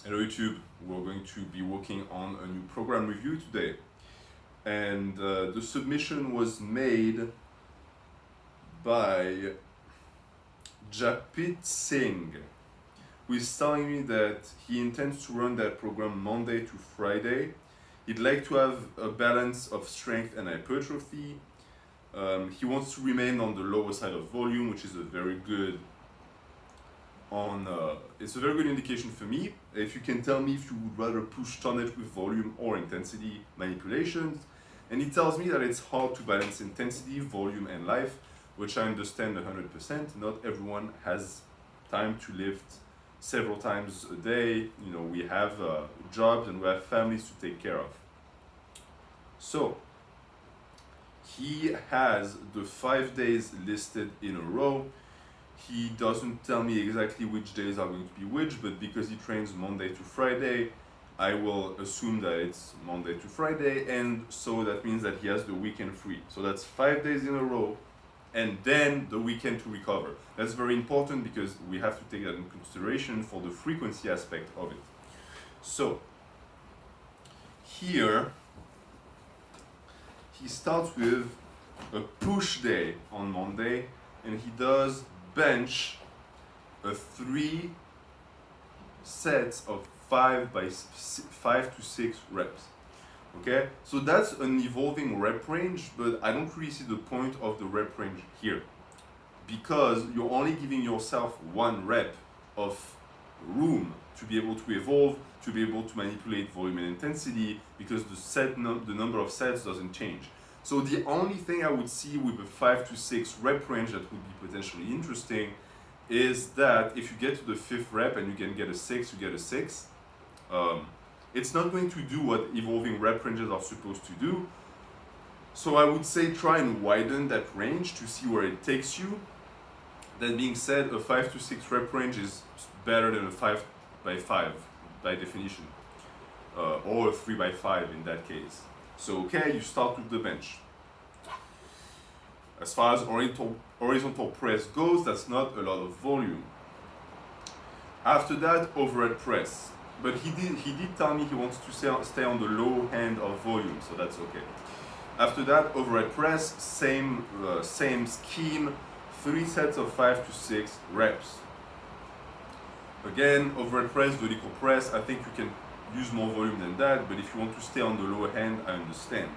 Hello YouTube, we're going to be working on a new program review today. And the submission was made by Japjit Singh, who is telling me that he intends to run that program Monday to Friday. He'd like to have a balance of strength and hypertrophy. He wants to remain on the lower side of volume, which is a very good it's a very good indication for me. If you can tell me if you would rather push tonnage with volume or intensity manipulations. And he tells me that it's hard to balance intensity, volume, and life, which I understand 100%. Not everyone has time to lift several times a day. You know, we have jobs and we have families to take care of. So he has the 5 days listed in a row. He doesn't tell me exactly which days are going to be which, but because he trains Monday to Friday, I will assume that it's Monday to Friday, and so that means that he has the weekend free. So that's 5 days in a row, and then the weekend to recover. That's very important because we have to take that in consideration for the frequency aspect of it. So here, he starts with a push day on Monday, and he does bench 3 sets of 5 to 6 reps. Okay, so that's an evolving rep range, but I don't really see the point of the rep range here because you're only giving yourself 1 rep of room to be able to evolve, to be able to manipulate volume and intensity, because the number of sets doesn't change. So the only thing I would see with a 5 to 6 rep range that would be potentially interesting is that if you get to the 5th rep and you can get a 6, you get a 6. It's not going to do what evolving rep ranges are supposed to do. So I would say try and widen that range to see where it takes you. That being said, a 5 to 6 rep range is better than a 5 by 5 by definition, or a 3 by 5 in that case. So okay, you start with the bench. As far as horizontal press goes, that's not a lot of volume. After that, overhead press. But he did tell me he wants to stay on the low end of volume, so that's okay. After that, overhead press, same scheme, 3 sets of 5 to 6 reps. Again, overhead press, vertical press, I think you can use more volume than that, but if you want to stay on the lower end, I understand.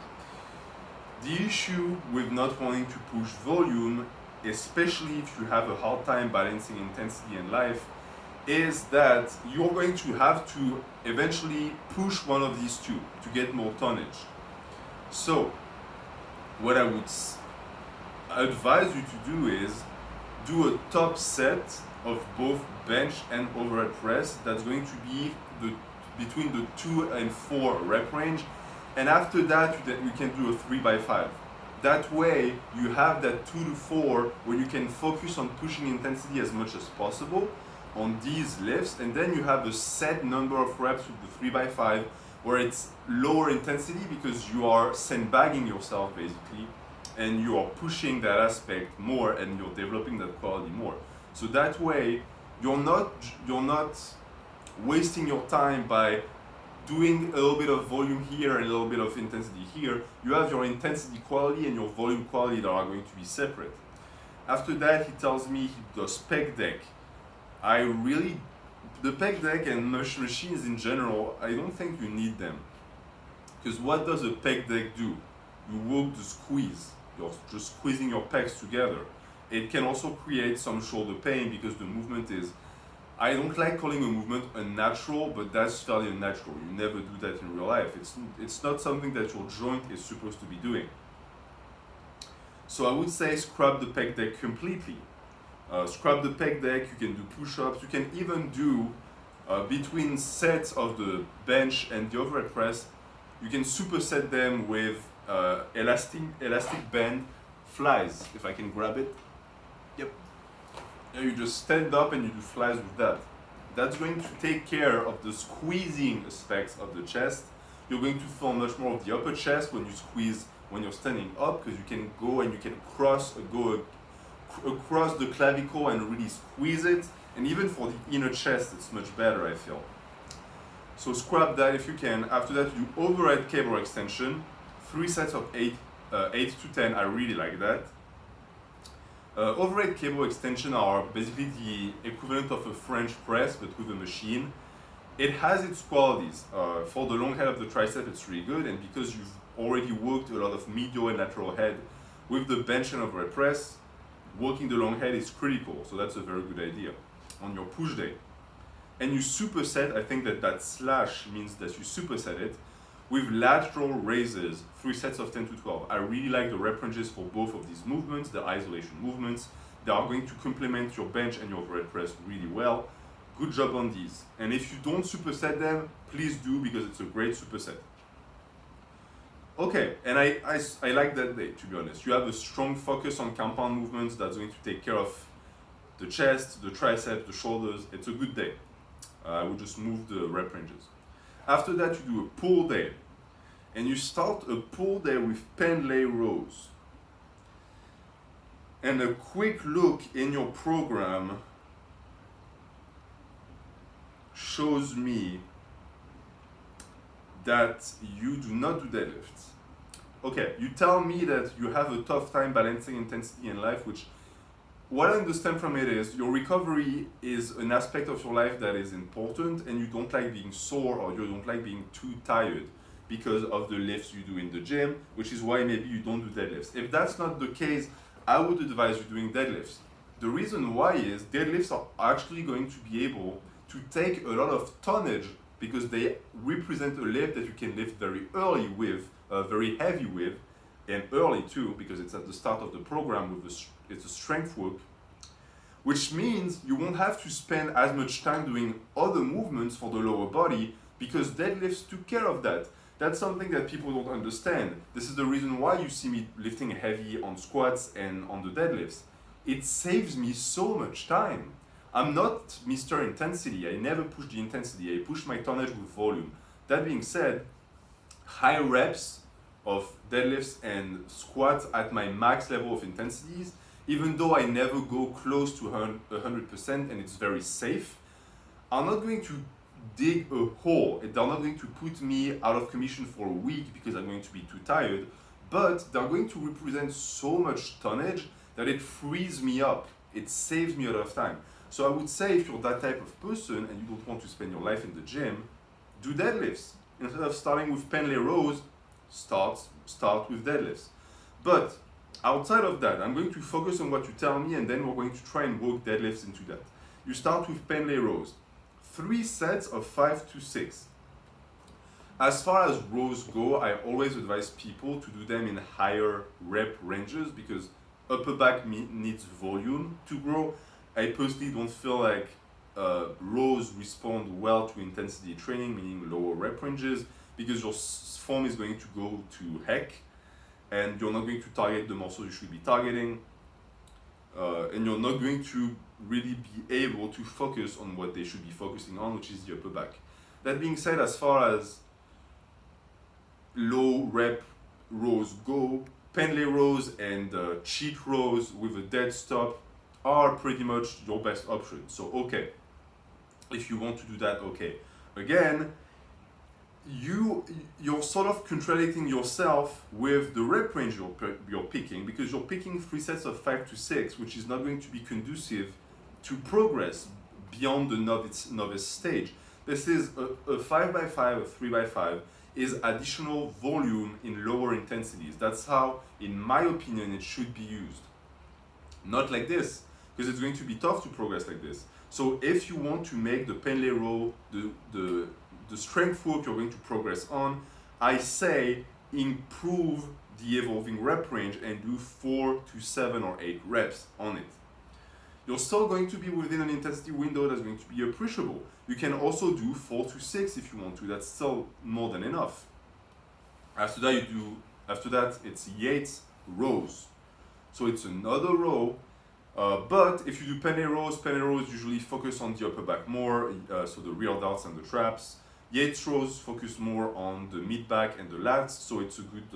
The issue with not wanting to push volume, especially if you have a hard time balancing intensity and life, is that you're going to have to eventually push one of these two to get more tonnage. So what I would advise you to do is do a top set of both bench and overhead press. That's going to be between the 2 and 4 rep range, and after that you can do a 3 by 5. That way you have that 2 to 4 where you can focus on pushing intensity as much as possible on these lifts, and then you have a set number of reps with the 3 by 5 where it's lower intensity because you are sandbagging yourself basically, and you are pushing that aspect more and you're developing that quality more. So that way you're not wasting your time by doing a little bit of volume here and a little bit of intensity here. You have your intensity quality and your volume quality that are going to be separate. After that, he tells me he does pec deck. The pec deck and machines in general, I don't think you need them. Because what does a pec deck do? You work the squeeze. You're just squeezing your pecs together. It can also create some shoulder pain because the movement is, I don't like calling a movement unnatural, but that's fairly unnatural. You never do that in real life. It's not something that your joint is supposed to be doing. So I would say scrub the pec deck completely. Scrub the pec deck, you can do push-ups, you can even do between sets of the bench and the overhead press, you can superset them with elastic band flies, if I can grab it. Yep. You just stand up and you do flies with that. That's going to take care of the squeezing aspects of the chest. You're going to feel much more of the upper chest when you squeeze when you're standing up, because you can go and you can go across the clavicle and really squeeze it. And even for the inner chest, it's much better, I feel. So scrap that if you can. After that, you do overhead cable extension, 3 sets of 8 to 10. I really like that. Overhead cable extension are basically the equivalent of a French press, but with a machine. It has its qualities. For the long head of the tricep, it's really good, and because you've already worked a lot of medial and lateral head with the bench and overhead press, working the long head is critical. So that's a very good idea on your push day. And you superset, I think that slash means that you superset it with lateral raises, 3 sets of 10 to 12. I really like the rep ranges for both of these movements, the isolation movements. They are going to complement your bench and your overhead press really well. Good job on these. And if you don't superset them, please do, because it's a great superset. Okay, and I like that day, to be honest. You have a strong focus on compound movements that's going to take care of the chest, the triceps, the shoulders. It's a good day. I will just move the rep ranges. After that, you do a pull day. And you start a pull day with Pendlay rows. And a quick look in your program shows me that you do not do deadlifts. Okay, you tell me that you have a tough time balancing intensity in life, which what I understand from it is your recovery is an aspect of your life that is important, and you don't like being sore or you don't like being too tired because of the lifts you do in the gym, which is why maybe you don't do deadlifts. If that's not the case, I would advise you doing deadlifts. The reason why is deadlifts are actually going to be able to take a lot of tonnage because they represent a lift that you can lift very early with, very heavy with, and early too, because it's at the start of the program with it's a strength work, which means you won't have to spend as much time doing other movements for the lower body because deadlifts took care of that. That's something that people don't understand. This is the reason why you see me lifting heavy on squats and on the deadlifts. It saves me so much time. I'm not Mr. Intensity. I never push the intensity. I push my tonnage with volume. That being said, high reps of deadlifts and squats at my max level of intensities, even though I never go close to 100% and it's very safe, are not going to dig a hole. They're not going to put me out of commission for a week because I'm going to be too tired, but they're going to represent so much tonnage that it frees me up. It saves me a lot of time. So I would say if you're that type of person and you don't want to spend your life in the gym, do deadlifts. Instead of starting with Pendlay rows, start with deadlifts. But outside of that, I'm going to focus on what you tell me, and then we're going to try and work deadlifts into that. You start with Pendlay rows. 3 sets of 5 to 6. As far as rows go, I always advise people to do them in higher rep ranges because upper back needs volume to grow. I personally don't feel like rows respond well to intensity training, meaning lower rep ranges, because your form is going to go to heck and you're not going to target the muscles you should be targeting, and you're not going to really be able to focus on what they should be focusing on, which is the upper back. That being said, as far as low rep rows go, Pendlay rows and cheat rows with a dead stop are pretty much your best option. So okay, if you want to do that, okay. Again, you're sort of contradicting yourself with the rep range you're picking, because you're picking 3 sets of 5 to 6, which is not going to be conducive to progress beyond the novice stage. This is a 5x5, a 3x5 is additional volume in lower intensities. That's how, in my opinion, it should be used. Not like this, because it's going to be tough to progress like this. So if you want to make the Pendlay row the strength work you're going to progress on, I say improve the evolving rep range and do 4 to 7 or 8 reps on it. You're still going to be within an intensity window that's going to be appreciable. You can also do 4 to 6 if you want to. That's still more than enough. After that it's Yates rows. So it's another row, but if you do Pendlay rows usually focus on the upper back more, so the rear delts and the traps. Yates rows focus more on the mid back and the lats, so it's a good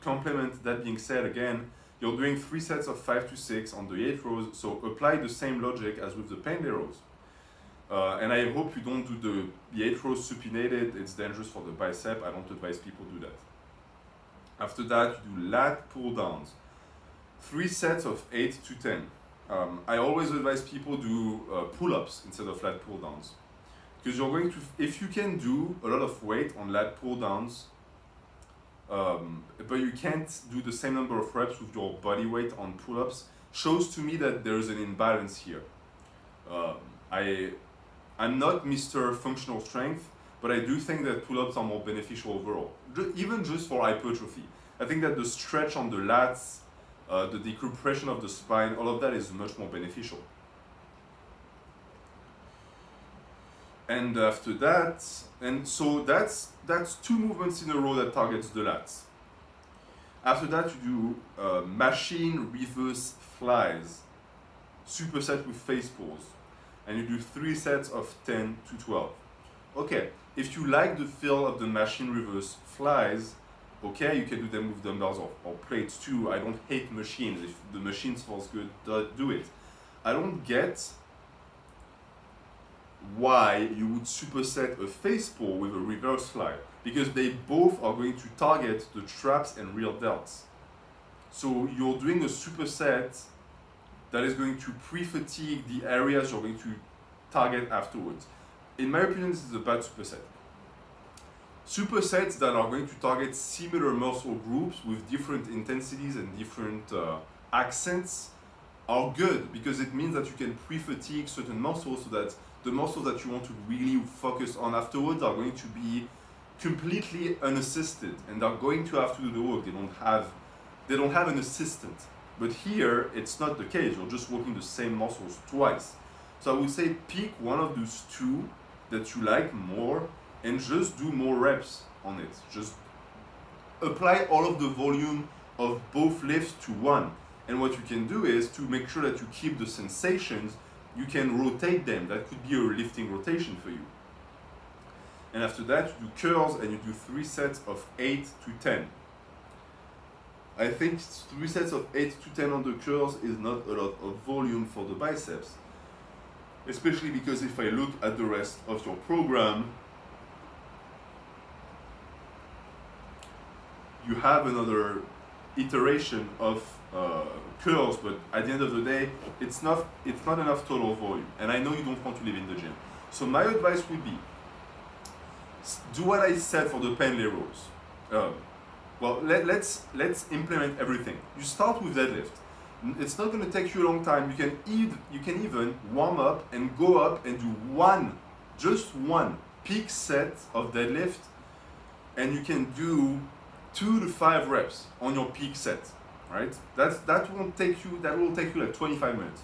complement. That being said, again, you're doing 3 sets of 5 to 6 on the Yates rows, so apply the same logic as with the Pendlay rows. And I hope you don't do the Yates rows supinated. It's dangerous for the bicep. I don't advise people do that. After that, you do lat pull downs. 3 sets of 8 to 10. I always advise people do pull-ups instead of lat pull downs. Because you're going to, if you can do a lot of weight on lat pull downs, but you can't do the same number of reps with your body weight on pull-ups, shows to me that there is an imbalance here. I'm not Mr. Functional Strength, but I do think that pull-ups are more beneficial overall, even just for hypertrophy. I think that the stretch on the lats, the decompression of the spine, all of that is much more beneficial. And after that, and so that's 2 movements in a row that targets the lats. After that, you do machine reverse flies, superset with face pulls, and you do 3 sets of 10 to 12. Okay, if you like the feel of the machine reverse flies, okay, you can do them with dumbbells or plates too. I don't hate machines. If the machines feels good, do it. I don't get why you would superset a face pull with a reverse fly, because they both are going to target the traps and rear delts. So you're doing a superset that is going to pre-fatigue the areas you're going to target afterwards. In my opinion, this is a bad superset. Supersets that are going to target similar muscle groups with different intensities and different accents are good, because it means that you can pre-fatigue certain muscles so that the muscles that you want to really focus on afterwards are going to be completely unassisted and are going to have to do the work. They don't have an assistant. But here, it's not the case. You're just working the same muscles twice. So I would say pick one of those 2 that you like more and just do more reps on it. Just apply all of the volume of both lifts to one. And what you can do is, to make sure that you keep the sensations, you can rotate them. That could be a lifting rotation for you. And after that, you do curls and you do 3 sets of 8 to 10. I think 3 sets of 8 to 10 on the curls is not a lot of volume for the biceps. Especially because if I look at the rest of your program, you have another iteration of curls, but at the end of the day, it's not enough total volume. And I know you don't want to live in the gym. So my advice would be, do what I said for the Pendlay rows. Well, let's implement everything. You start with deadlift. It's not going to take you a long time. You can even warm up and go up and do just one peak set of deadlift, and you can do 2 to 5 reps on your peak set. Right? That will take you like 25 minutes.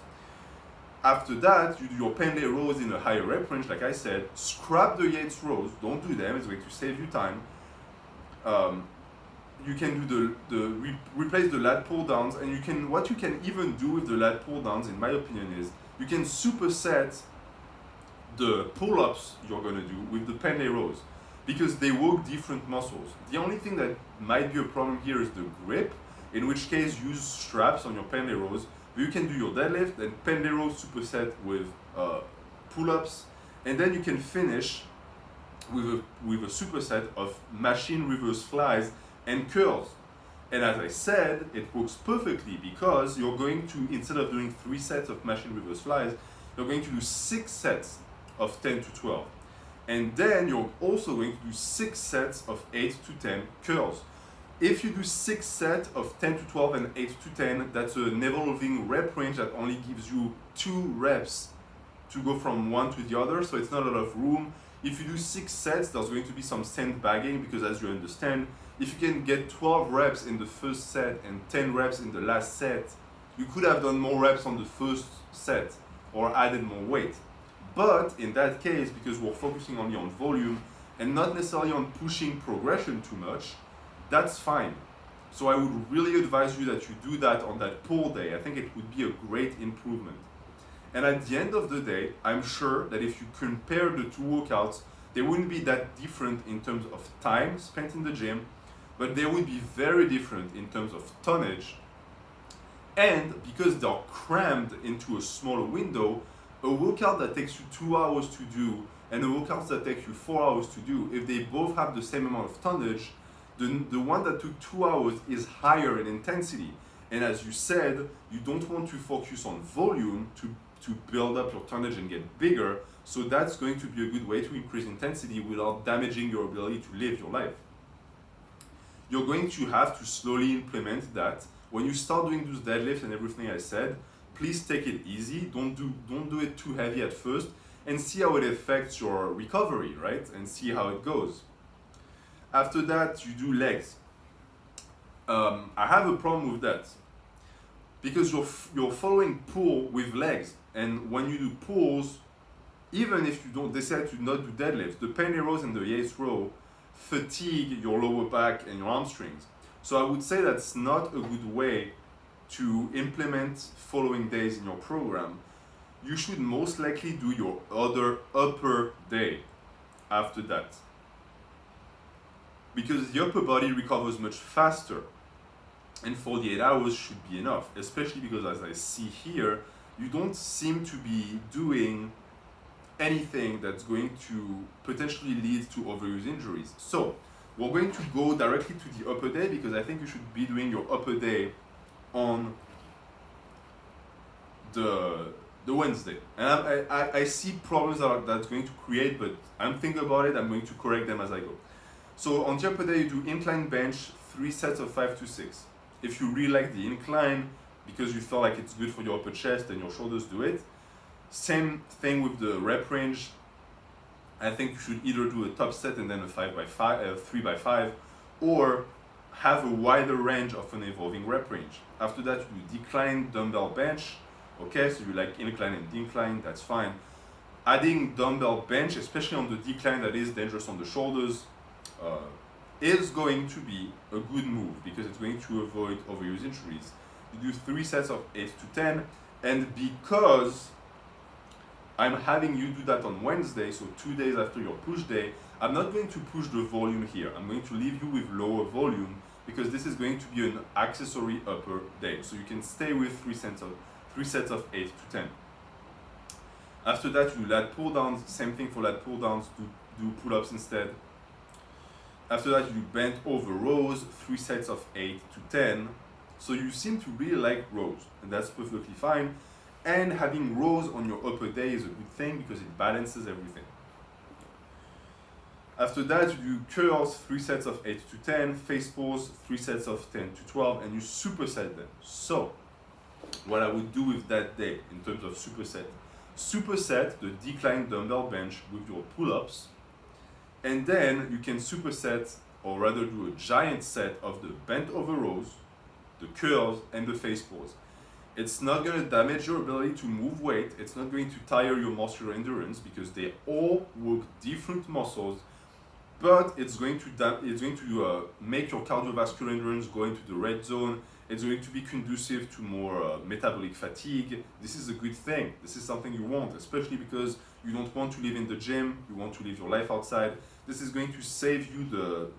After that, you do your Pendlay rows in a higher rep range, like I said. Scrap the Yates rows. Don't do them. It's going to save you time. You can do replace the lat pull downs, and what you can even do with the lat pull downs, in my opinion, is you can superset the pull-ups you're gonna do with the Pendlay rows, because they work different muscles. The only thing that might be a problem here is the grip, in which case use straps on your Pendlay rows. But you can do your deadlift and Pendlay rows superset with pull-ups, and then you can finish with a superset of machine reverse flies and curls. And as I said, it works perfectly, because you're going to, instead of doing 3 sets of machine reverse flies, you're going to do 6 sets of 10 to 12. And then you're also going to do 6 sets of 8 to 10 curls. If you do 6 sets of 10 to 12 and 8 to 10, that's an evolving rep range that only gives you 2 reps to go from one to the other, so it's not a lot of room. If you do 6 sets, there's going to be some sandbagging, because as you understand, if you can get 12 reps in the first set and 10 reps in the last set, you could have done more reps on the first set or added more weight. But in that case, because we're focusing only on volume and not necessarily on pushing progression too much, that's fine. So I would really advise you that you do that on that pull day. I think it would be a great improvement. And at the end of the day, I'm sure that if you compare the 2 workouts, they wouldn't be that different in terms of time spent in the gym, but they would be very different in terms of tonnage. And because they're crammed into a smaller window, A workout that takes you 2 hours to do and a workout that takes you 4 hours to do, if they both have the same amount of tonnage, the one that took 2 hours is higher in intensity. And as you said, you don't want to focus on volume to build up your tonnage and get bigger. So that's going to be a good way to increase intensity without damaging your ability to live your life. You're going to have to slowly implement that. When you start doing those deadlifts and everything I said, please take it easy. Don't do it too heavy at first, and see how it affects your recovery, right? And see how it goes. After that, you do legs. I have a problem with that because you're following pull with legs, and when you do pulls, even if you don't decide to not do deadlifts, the Pendlay rows and the Yates row fatigue your lower back and your hamstrings. So I would say that's not a good way to implement following days in your program. You should most likely do your other upper day after that, because the upper body recovers much faster, and 48 hours should be enough, especially because as I see here, you don't seem to be doing anything that's going to potentially lead to overuse injuries. So we're going to go directly to the upper day, because I think you should be doing your upper day on the Wednesday. And I see problems that's going to create, but I'm thinking about it, I'm going to correct them as I go. So on the upper day, you do incline bench, 3 sets of 5 to 6. If you really like the incline, because you feel like it's good for your upper chest and your shoulders, do it. Same thing with the rep range. I think you should either do a top set and then a 3x5, or have a wider range of an evolving rep range. After that, you do decline dumbbell bench. Okay, so you like incline and decline, that's fine. Adding dumbbell bench, especially on the decline that is dangerous on the shoulders, is going to be a good move, because it's going to avoid overuse injuries. You do 3 sets of 8 to 10, and because I'm having you do that on Wednesday, so 2 days after your push day, I'm not going to push the volume here. I'm going to leave you with lower volume, because this is going to be an accessory upper day. So you can stay with 3 sets of 8 to 10. After that, you lat pull downs, same thing for lat pull downs, do pull-ups instead. After that, you do bent over rows, 3 sets of 8 to 10. So you seem to really like rows, and that's perfectly fine. And having rows on your upper day is a good thing, because it balances everything. After that, you do curls, 3 sets of 8 to 10, face pulls, 3 sets of 10 to 12, and you superset them. So what I would do with that day in terms of superset the decline dumbbell bench with your pull-ups, and then you can superset, or rather do a giant set of the bent over rows, the curls, and the face pulls. It's not going to damage your ability to move weight. It's not going to tire your muscular endurance, because they all work different muscles, but it's going to make your cardiovascular endurance go into the red zone. It's going to be conducive to more metabolic fatigue. This is a good thing. This is something you want, especially because you don't want to live in the gym. You want to live your life outside. This is going to save you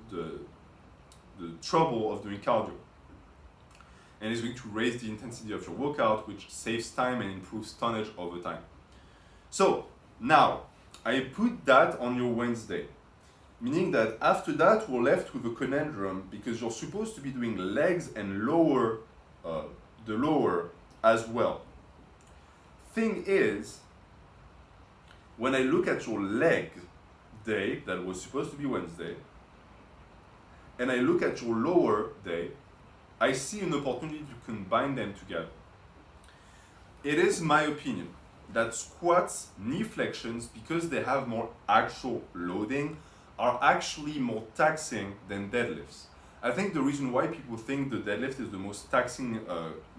the trouble of doing cardio. And it's going to raise the intensity of your workout, which saves time and improves tonnage over time. So now, I put that on your Wednesday, meaning that after that, we're left with a conundrum, because you're supposed to be doing legs and the lower as well. Thing is, when I look at your leg day, that was supposed to be Wednesday, and I look at your lower day, I see an opportunity to combine them together. It is my opinion that squats, knee flexions, because they have more actual loading, are actually more taxing than deadlifts. I think the reason why people think the deadlift is the most taxing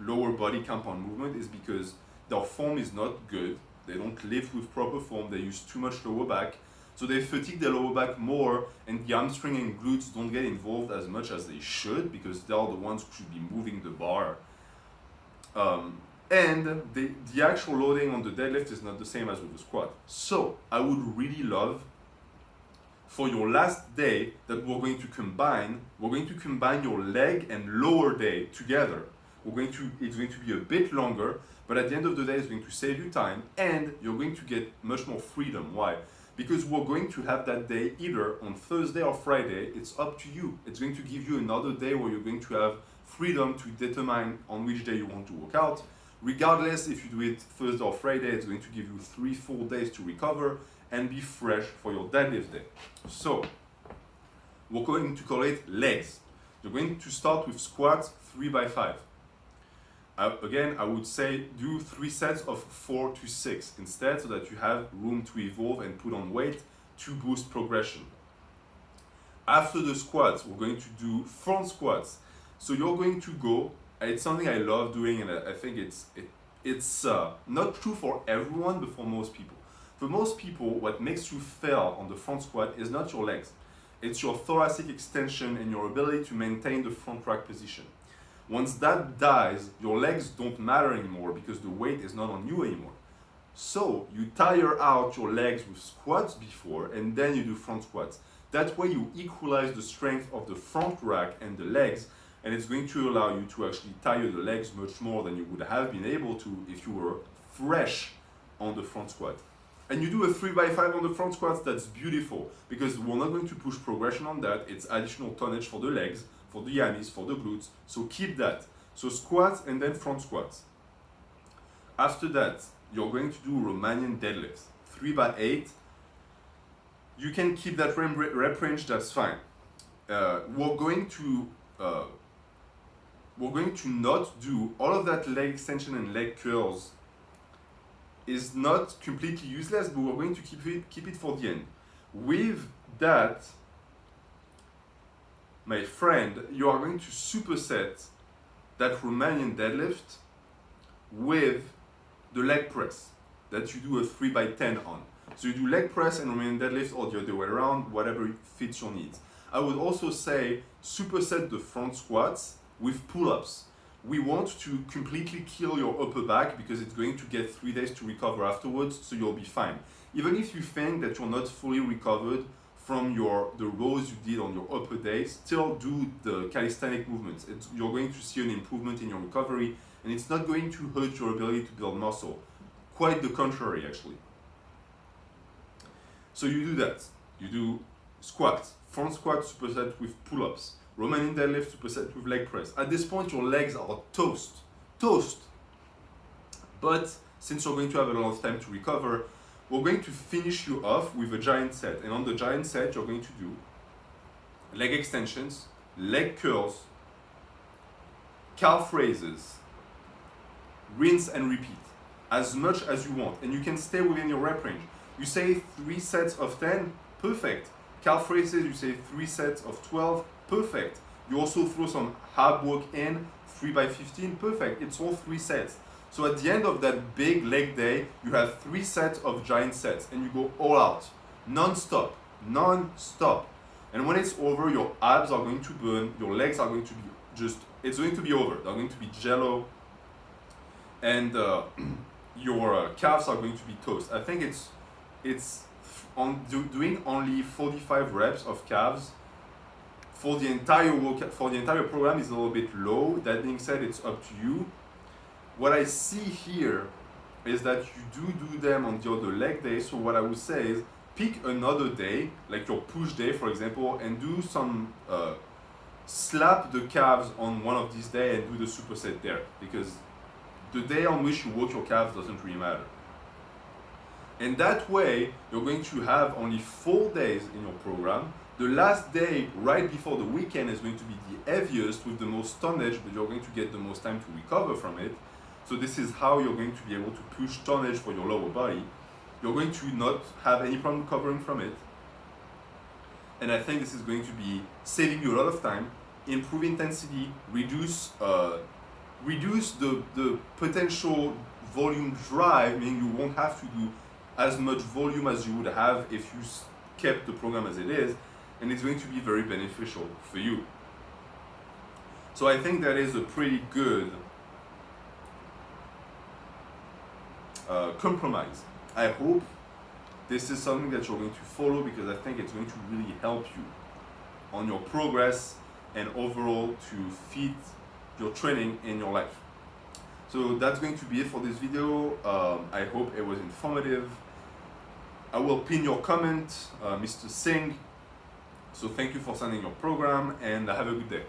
lower body compound movement is because their form is not good. They don't lift with proper form. They use too much lower back. So they fatigue their lower back more, and the hamstring and glutes don't get involved as much as they should, because they are the ones who should be moving the bar. And the actual loading on the deadlift is not the same as with the squat. So I would really love, for your last day, that we're going to combine your leg and lower day together. It's going to be a bit longer, but at the end of the day, it's going to save you time and you're going to get much more freedom. Why? Because we're going to have that day either on Thursday or Friday. It's up to you. It's going to give you another day where you're going to have freedom to determine on which day you want to work out. Regardless if you do it Thursday or Friday, it's going to give you 3 full days to recover and be fresh for your deadlift day. So we're going to call it legs. You're going to start with squats 3x5. Again, I would say do 3 sets of 4 to 6 instead, so that you have room to evolve and put on weight to boost progression. After the squats, we're going to do front squats. So you're going to go, it's something I love doing, and I think it's not true for everyone, but for most people. For most people, what makes you fail on the front squat is not your legs. It's your thoracic extension and your ability to maintain the front rack position. Once that dies, your legs don't matter anymore because the weight is not on you anymore. So you tire out your legs with squats before, and then you do front squats. That way you equalize the strength of the front rack and the legs, and it's going to allow you to actually tire the legs much more than you would have been able to if you were fresh on the front squat. And you do a 3x5 on the front squats, that's beautiful, because we're not going to push progression on that. It's additional tonnage for the legs, for the yamis, for the glutes, so keep that. So squats and then front squats. After that, you're going to do Romanian deadlifts, 3x8. You can keep that rep range, that's fine. We're going to not do all of that leg extension and leg curls. Is not completely useless, but we're going to keep it for the end. With that, my friend, you are going to superset that Romanian deadlift with the leg press that you do a 3x10 on. So you do leg press and Romanian deadlift, or the other way around, whatever fits your needs. I would also say superset the front squats with pull-ups. We want to completely kill your upper back because it's going to get 3 days to recover afterwards, so you'll be fine. Even if you think that you're not fully recovered from the rows you did on your upper day, still do the calisthenic movements. You're going to see an improvement in your recovery, and it's not going to hurt your ability to build muscle. Quite the contrary, actually. So you do that. You do squats, front squat superset with pull-ups, Romanian deadlift superset with leg press. At this point, your legs are toast. But since you're going to have a lot of time to recover, we're going to finish you off with a giant set. And on the giant set, you're going to do leg extensions, leg curls, calf raises, rinse and repeat as much as you want. And you can stay within your rep range. You say 3 sets of 10, perfect. Calf raises, you say 3 sets of 12, perfect. You also throw some hard work in, 3x15, perfect. It's all 3 sets. So at the end of that big leg day, you have 3 sets of giant sets and you go all out, non-stop. And when it's over, your abs are going to burn, your legs are going to be it's going to be over. They're going to be jello, and your calves are going to be toast. I think it's on doing only 45 reps of calves for the entire program is a little bit low. That being said, it's up to you. What I see here is that you do them on the other leg day. So what I would say is pick another day, like your push day, for example, and do some slap the calves on one of these days and do the superset there, because the day on which you work your calves doesn't really matter. And that way, you're going to have only 4 days in your program. The last day, right before the weekend, is going to be the heaviest with the most tonnage, but you're going to get the most time to recover from it. So this is how you're going to be able to push tonnage for your lower body. You're going to not have any problem recovering from it. And I think this is going to be saving you a lot of time, improve intensity, reduce the potential volume drive, meaning you won't have to do as much volume as you would have if you kept the program as it is, and it's going to be very beneficial for you. So I think that is a pretty good compromise. I hope this is something that you're going to follow, because I think it's going to really help you on your progress and overall to fit your training in your life. So that's going to be it for this video. I hope it was informative. I will pin your comment, Mr. Singh. So thank you for sending your program and have a good day.